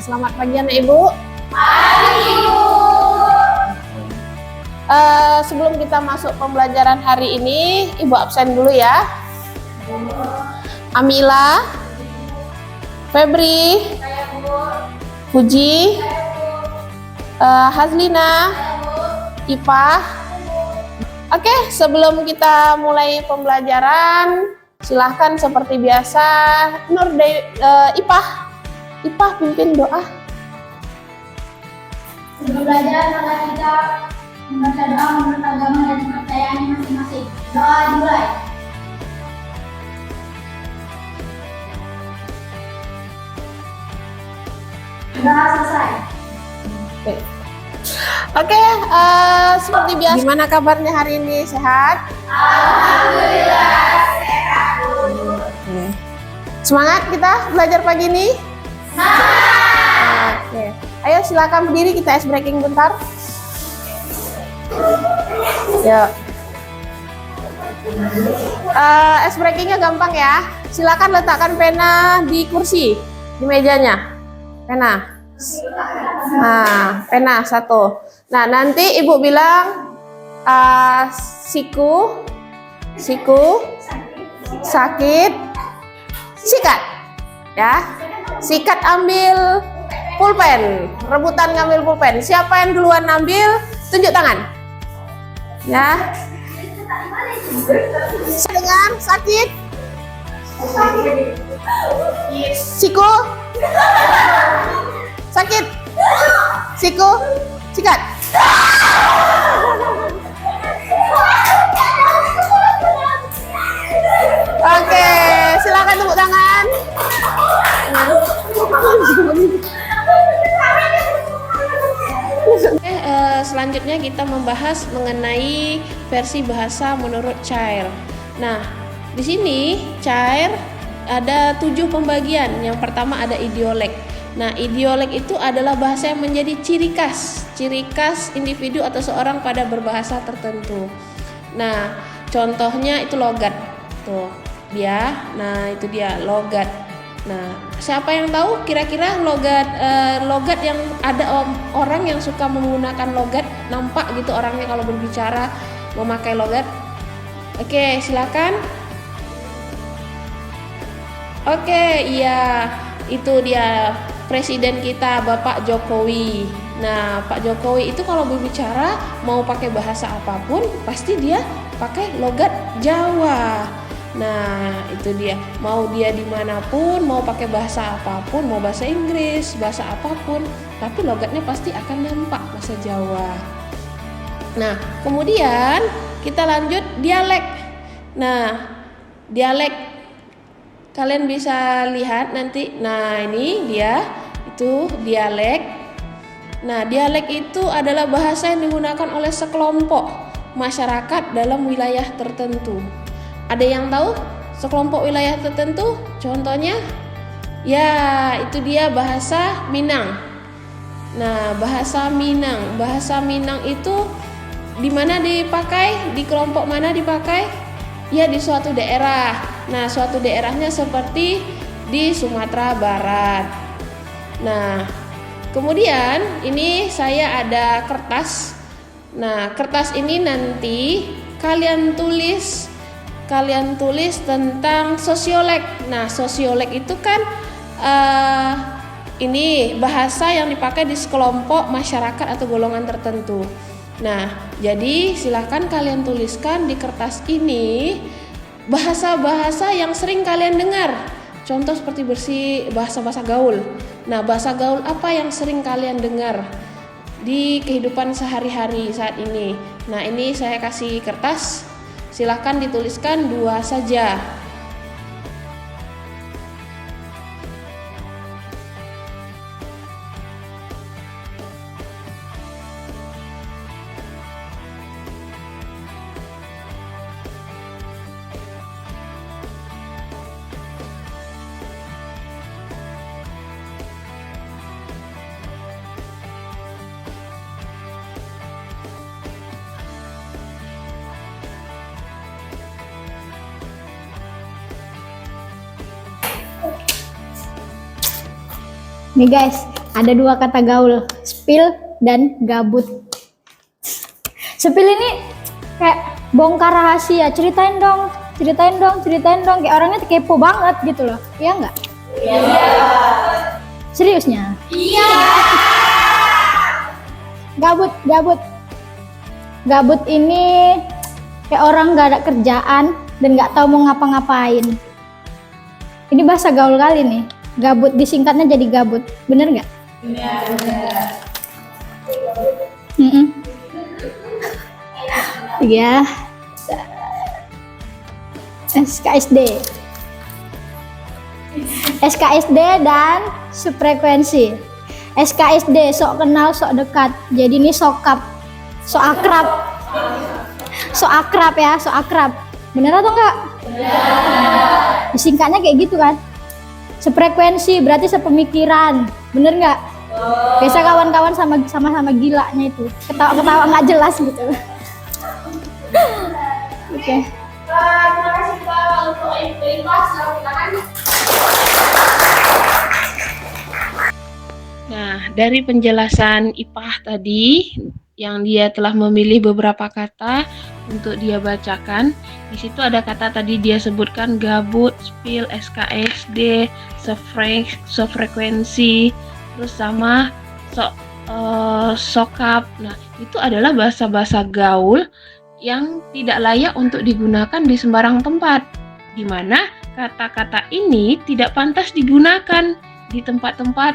selamat pagi anak Ibu. Pagi, Bu. Sebelum kita masuk pembelajaran hari ini, Ibu absen dulu ya. Amila, Febri, Puji, Hazlina, Ipah. Oke, sebelum kita mulai pembelajaran, silahkan seperti biasa, Ipah pimpin doa. Sebelum belajar, maka kita membaca doa menurut agama dan kepercayaan masing-masing. Doa dimulai. Doa selesai. Oke, seperti biasa. Gimana kabarnya hari ini? Sehat? Alhamdulillah sehat, Bu. Oke. Semangat kita belajar pagi ini? Semangat. Oke. Ayo silakan berdiri, kita ice breaking bentar. Yuk. Ice breakingnya gampang ya. Silakan letakkan pena di kursi, di mejanya. Pena. Nah, pena satu. Nah, nanti Ibu bilang siku, sakit, sikat. Ya. Sikat ambil pulpen, rebutan ngambil pulpen. Siapa yang duluan ambil, tunjuk tangan. Ya. Dengar, sakit. Siku. Sakit. Siku, sikat. Oke, silakan tepuk tangan. Selanjutnya kita membahas mengenai versi bahasa menurut Cair. Nah, di sini Cair ada 7 pembagian. Yang pertama ada idiolek. Nah, idiolek itu adalah bahasa yang menjadi ciri khas individu atau seorang pada berbahasa tertentu. Nah, contohnya itu logat. Tuh, dia. Nah, itu dia logat. Nah, siapa yang tahu kira-kira logat yang ada orang yang suka menggunakan logat, nampak gitu orangnya kalau berbicara memakai logat? Oke, silakan. Oke, iya, itu dia presiden kita Bapak Jokowi. Nah, Pak Jokowi itu kalau berbicara mau pakai bahasa apapun pasti dia pakai logat Jawa. Nah, itu dia. Mau dia dimanapun, mau pakai bahasa apapun, mau bahasa Inggris, bahasa apapun, tapi logatnya pasti akan nampak bahasa Jawa. Nah, kemudian kita lanjut dialek. Nah, dialek kalian bisa lihat nanti. Nah, ini dia, itu dialek. Nah, dialek itu adalah bahasa yang digunakan oleh sekelompok masyarakat dalam wilayah tertentu. Ada yang tahu sekelompok wilayah tertentu? Contohnya, ya itu dia bahasa Minang. Nah, bahasa Minang itu di mana dipakai? Di kelompok mana dipakai? Ya di suatu daerah. Nah, suatu daerahnya seperti di Sumatera Barat. Nah, kemudian ini saya ada kertas. Nah, kertas ini nanti kalian tulis tentang sosiolek. Nah, sosiolek itu kan ini bahasa yang dipakai di sekelompok masyarakat atau golongan tertentu. Nah, jadi silakan kalian tuliskan di kertas ini bahasa-bahasa yang sering kalian dengar. Contoh seperti bahasa-bahasa gaul. Nah, bahasa gaul apa yang sering kalian dengar di kehidupan sehari-hari saat ini? Nah, ini saya kasih kertas. Silahkan dituliskan 2 saja. Nih guys, Ada 2 kata gaul, spill dan gabut. Spill ini kayak bongkar rahasia, ceritain dong, kayak orangnya kepo banget gitu loh. Iya nggak? Iya. Seriusnya? Iya. Gabut ini kayak orang nggak ada kerjaan dan nggak tahu mau ngapa-ngapain. Ini bahasa gaul kali nih. Gabut disingkatnya jadi gabut, bener nggak? Bener. Iya. SKSD dan sefrekuensi. SKSD sok kenal sok dekat, jadi ini sokap, sok akrab ya, sok akrab. Bener atau enggak? Bener. Disingkatnya kayak gitu kan. Sefrekuensi berarti sepemikiran, bener nggak? Biasa kawan-kawan sama-sama gilanya itu, ketawa nggak jelas gitu. Oke. Terima kasih Pak untuk info silakan. Nah, dari penjelasan Ipah tadi yang dia telah memilih beberapa kata untuk dia bacakan, di situ ada kata tadi dia sebutkan gabut, spill, SKSD, sefrekuensi, terus sama sokap. Nah, itu adalah bahasa-bahasa gaul yang tidak layak untuk digunakan di sembarang tempat, di mana kata-kata ini tidak pantas digunakan di tempat-tempat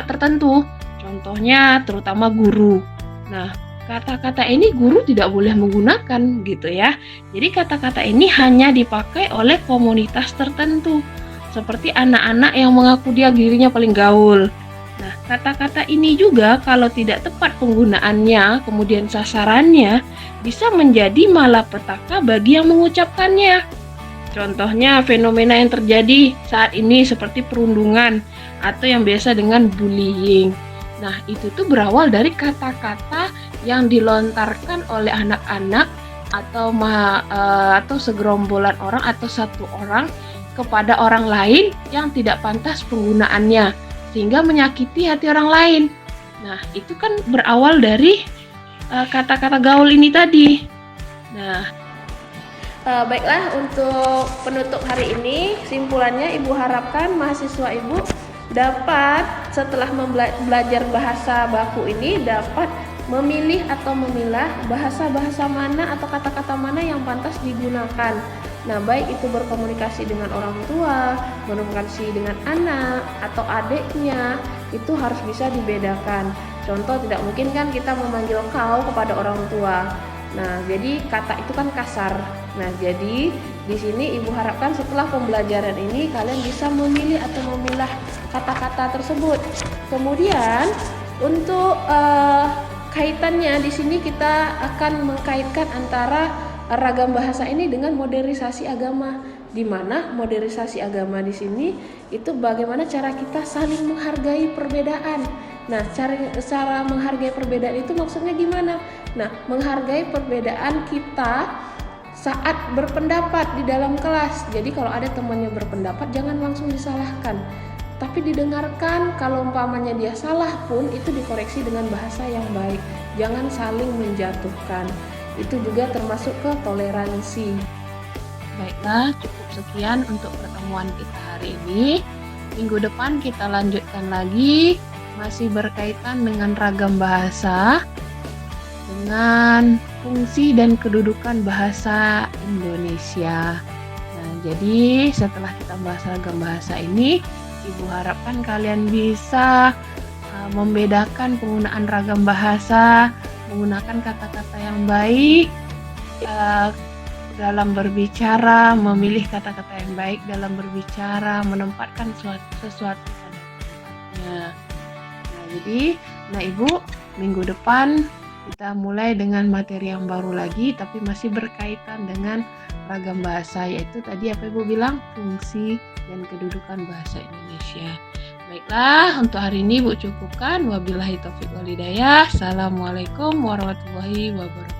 tertentu. Contohnya terutama guru. Nah, kata-kata ini guru tidak boleh menggunakan gitu ya. Jadi kata-kata ini hanya dipakai oleh komunitas tertentu, seperti anak-anak yang mengaku dirinya paling gaul. Nah, kata-kata ini juga kalau tidak tepat penggunaannya, kemudian sasarannya, bisa menjadi malapetaka bagi yang mengucapkannya. Contohnya fenomena yang terjadi saat ini seperti perundungan atau yang biasa dengan bullying. Nah, itu tuh berawal dari kata-kata yang dilontarkan oleh anak-anak atau segerombolan orang atau satu orang kepada orang lain yang tidak pantas penggunaannya, sehingga menyakiti hati orang lain. Nah, itu kan berawal dari kata-kata gaul ini tadi. Nah, baiklah, untuk penutup hari ini, simpulannya Ibu harapkan mahasiswa Ibu dapat setelah belajar bahasa baku ini dapat memilih atau memilah bahasa-bahasa mana atau kata-kata mana yang pantas digunakan. Nah, baik itu berkomunikasi dengan orang tua, berkomunikasi dengan anak atau adiknya, itu harus bisa dibedakan. Contoh, tidak mungkin kan kita memanggil kau kepada orang tua. Nah, jadi kata itu kan kasar. Nah, jadi di sini Ibu harapkan setelah pembelajaran ini kalian bisa memilih atau memilah kata-kata tersebut. Kemudian untuk kaitannya di sini kita akan mengkaitkan antara ragam bahasa ini dengan modernisasi agama, di mana modernisasi agama di sini itu bagaimana cara kita saling menghargai perbedaan. Nah, cara menghargai perbedaan itu maksudnya gimana? Nah, menghargai perbedaan kita saat berpendapat di dalam kelas. Jadi kalau ada temannya berpendapat, jangan langsung disalahkan, tapi didengarkan. Kalau umpamanya dia salah pun itu dikoreksi dengan bahasa yang baik. Jangan saling menjatuhkan. Itu juga termasuk ke toleransi. Baiklah, cukup sekian untuk pertemuan kita hari ini. Minggu depan kita lanjutkan lagi, masih berkaitan dengan ragam bahasa, dengan fungsi dan kedudukan bahasa Indonesia. Nah, jadi setelah kita bahas ragam bahasa ini, Ibu harapkan kalian bisa membedakan penggunaan ragam bahasa, menggunakan kata-kata yang baik dalam berbicara, memilih kata-kata yang baik dalam berbicara, menempatkan sesuatu pada tempatnya. Nah, jadi, Ibu, minggu depan kita mulai dengan materi yang baru lagi, tapi masih berkaitan dengan ragam bahasa, yaitu tadi apa Ibu bilang, fungsi dan kedudukan bahasa Indonesia. Baiklah, untuk hari ini Ibu cukupkan. Wabillahi taufiq wal hidayah. Assalamualaikum warahmatullahi wabarakatuh.